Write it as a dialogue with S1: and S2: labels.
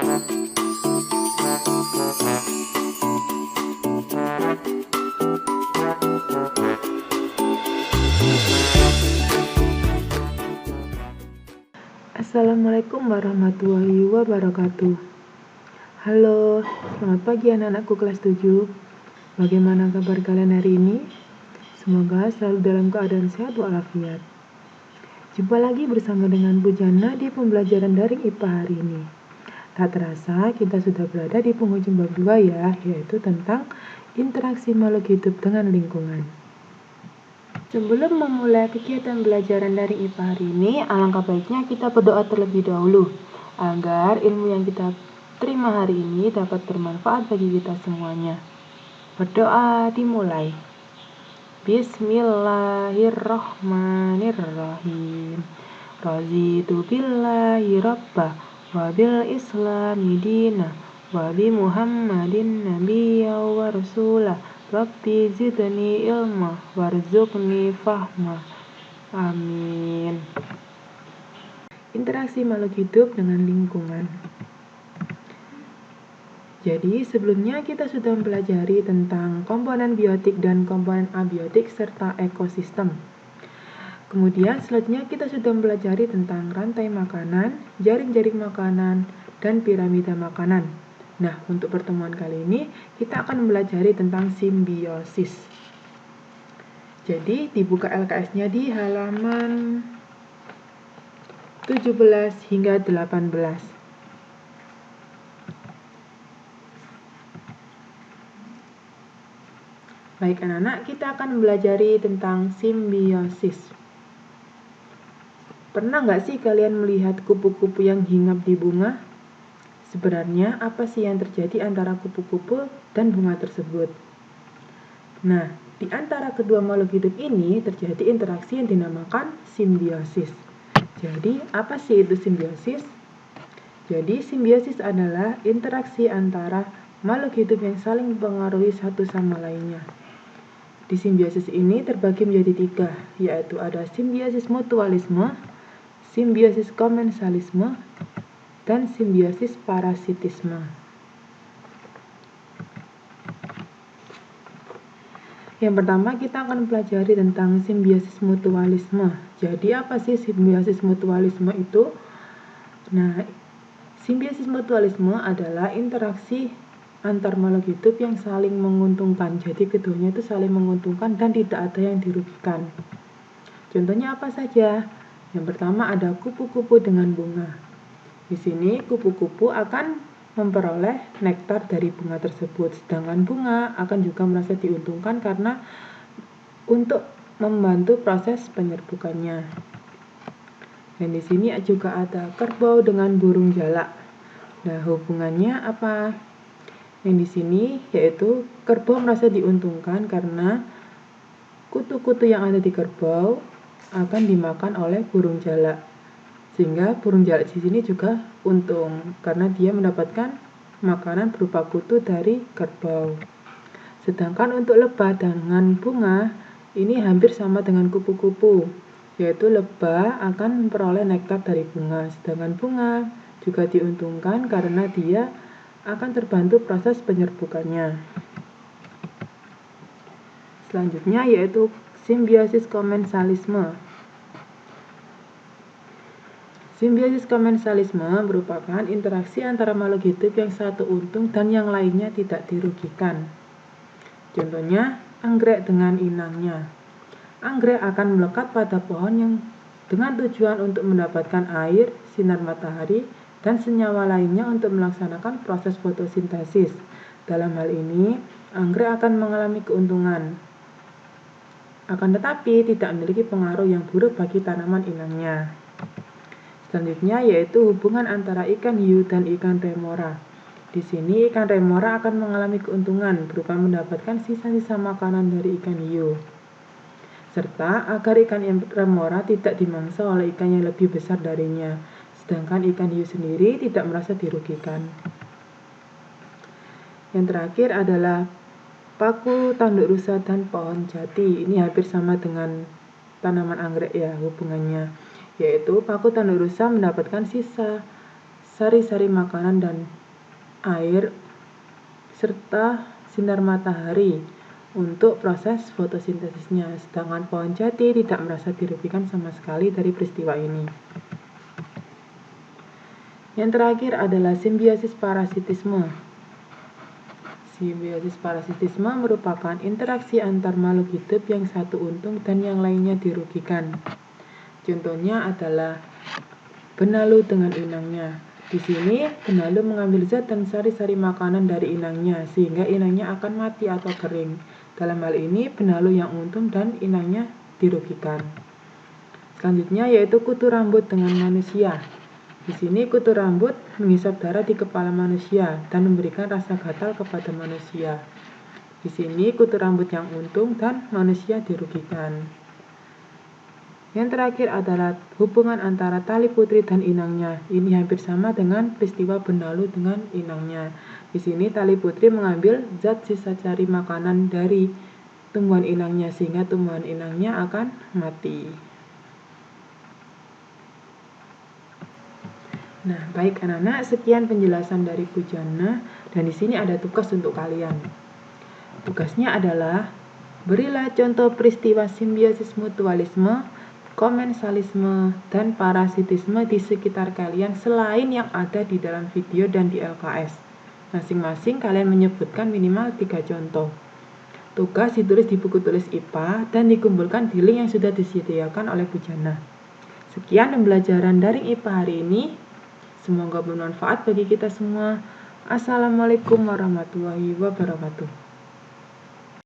S1: Assalamualaikum warahmatullahi wabarakatuh. Halo, selamat pagi anak-anakku kelas 7. Bagaimana kabar kalian hari ini? Semoga selalu dalam keadaan sehat walafiat. Jumpa lagi bersama dengan Bu Jana di pembelajaran daring IPA hari ini. Tak terasa kita sudah berada di penghujung bab 2 ya, yaitu tentang interaksi makhluk hidup dengan lingkungan. Sebelum memulai kegiatan belajaran dari IPA hari ini, alangkah baiknya kita berdoa terlebih dahulu, agar ilmu yang kita terima hari ini dapat bermanfaat bagi kita semuanya. Berdoa dimulai. Bismillahirrahmanirrahim. Raditu billahi rabbah wa bil islami dinah wa bi Muhammadin nabiyya wa rasulah. Rabbi zidni ilma warzuqni fahma. Amin. Interaksi makhluk hidup dengan lingkungan. Jadi sebelumnya kita sudah mempelajari tentang komponen biotik dan komponen abiotik serta ekosistem. Kemudian selanjutnya kita sudah mempelajari tentang rantai makanan, jaring-jaring makanan, dan piramida makanan. Nah, untuk pertemuan kali ini kita akan mempelajari tentang simbiosis. Jadi dibuka LKS-nya di halaman 17 hingga 18. Baik anak-anak, kita akan mempelajari tentang simbiosis. Pernah nggak sih kalian melihat kupu-kupu yang hinggap di bunga? Sebenarnya apa sih yang terjadi antara kupu-kupu dan bunga tersebut? Nah, di antara kedua makhluk hidup ini terjadi interaksi yang dinamakan simbiosis. Jadi, apa sih itu simbiosis? Jadi, simbiosis adalah interaksi antara makhluk hidup yang saling mempengaruhi satu sama lainnya. Di simbiosis ini terbagi menjadi 3, yaitu ada simbiosis mutualisme, simbiosis komensalisme, dan simbiosis parasitisme. Yang pertama kita akan pelajari tentang simbiosis mutualisme. Jadi apa sih simbiosis mutualisme itu? Nah, simbiosis mutualisme adalah interaksi antar makhluk hidup yang saling menguntungkan. Jadi keduanya itu saling menguntungkan dan tidak ada yang dirugikan. Contohnya apa saja? Yang pertama ada kupu-kupu dengan bunga. Di sini kupu-kupu akan memperoleh nektar dari bunga tersebut, sedangkan bunga akan juga merasa diuntungkan karena untuk membantu proses penyerbukannya. Dan di sini juga ada kerbau dengan burung jalak. Nah, hubungannya apa? Yang di sini yaitu kerbau merasa diuntungkan karena kutu-kutu yang ada di kerbau akan dimakan oleh burung jalak. Sehingga burung jalak di sini juga untung karena dia mendapatkan makanan berupa kutu dari kerbau. Sedangkan untuk lebah dengan bunga ini hampir sama dengan kupu-kupu, yaitu lebah akan memperoleh nektar dari bunga, sedangkan bunga juga diuntungkan karena dia akan terbantu proses penyerbukannya. Selanjutnya yaitu simbiosis komensalisme. Simbiosis komensalisme merupakan interaksi antara makhluk hidup yang satu untung dan yang lainnya tidak dirugikan. Contohnya, anggrek dengan inangnya. Anggrek akan melekat pada pohon yang dengan tujuan untuk mendapatkan air, sinar matahari, dan senyawa lainnya untuk melaksanakan proses fotosintesis. Dalam hal ini, anggrek akan mengalami keuntungan. Akan tetapi tidak memiliki pengaruh yang buruk bagi tanaman inangnya. Selanjutnya yaitu hubungan antara ikan hiu dan ikan remora. Di sini ikan remora akan mengalami keuntungan berupa mendapatkan sisa-sisa makanan dari ikan hiu. Serta agar ikan remora tidak dimangsa oleh ikan yang lebih besar darinya, sedangkan ikan hiu sendiri tidak merasa dirugikan. Yang terakhir adalah paku tanduk rusa dan pohon jati. Ini hampir sama dengan tanaman anggrek ya hubungannya. Yaitu paku tanduk rusa mendapatkan sisa sari-sari makanan dan air serta sinar matahari untuk proses fotosintesisnya, sedangkan pohon jati tidak merasa dirugikan sama sekali dari peristiwa ini. Yang terakhir adalah simbiosis parasitisme. Simbiosis parasitisme merupakan interaksi antar makhluk hidup yang satu untung dan yang lainnya dirugikan. Contohnya adalah benalu dengan inangnya. Di sini, benalu mengambil zat dan sari-sari makanan dari inangnya, sehingga inangnya akan mati atau kering. Dalam hal ini, benalu yang untung dan inangnya dirugikan. Selanjutnya yaitu kutu rambut dengan manusia. Di sini kutu rambut menghisap darah di kepala manusia dan memberikan rasa gatal kepada manusia. Di sini kutu rambut yang untung dan manusia dirugikan. Yang terakhir adalah hubungan antara tali putri dan inangnya. Ini hampir sama dengan peristiwa benalu dengan inangnya. Di sini tali putri mengambil zat sisa cari makanan dari tumbuhan inangnya sehingga tumbuhan inangnya akan mati. Nah, baik anak-anak, sekian penjelasan dari Bu Jana dan di sini ada tugas untuk kalian. Tugasnya adalah berilah contoh peristiwa simbiosis mutualisme, komensalisme, dan parasitisme di sekitar kalian selain yang ada di dalam video dan di LKS. Masing-masing kalian menyebutkan minimal 3 contoh. Tugas ditulis di buku tulis IPA dan dikumpulkan di link yang sudah disediakan oleh Bu Jana. Sekian pembelajaran daring IPA hari ini. Semoga bermanfaat bagi kita semua. Assalamualaikum warahmatullahi wabarakatuh.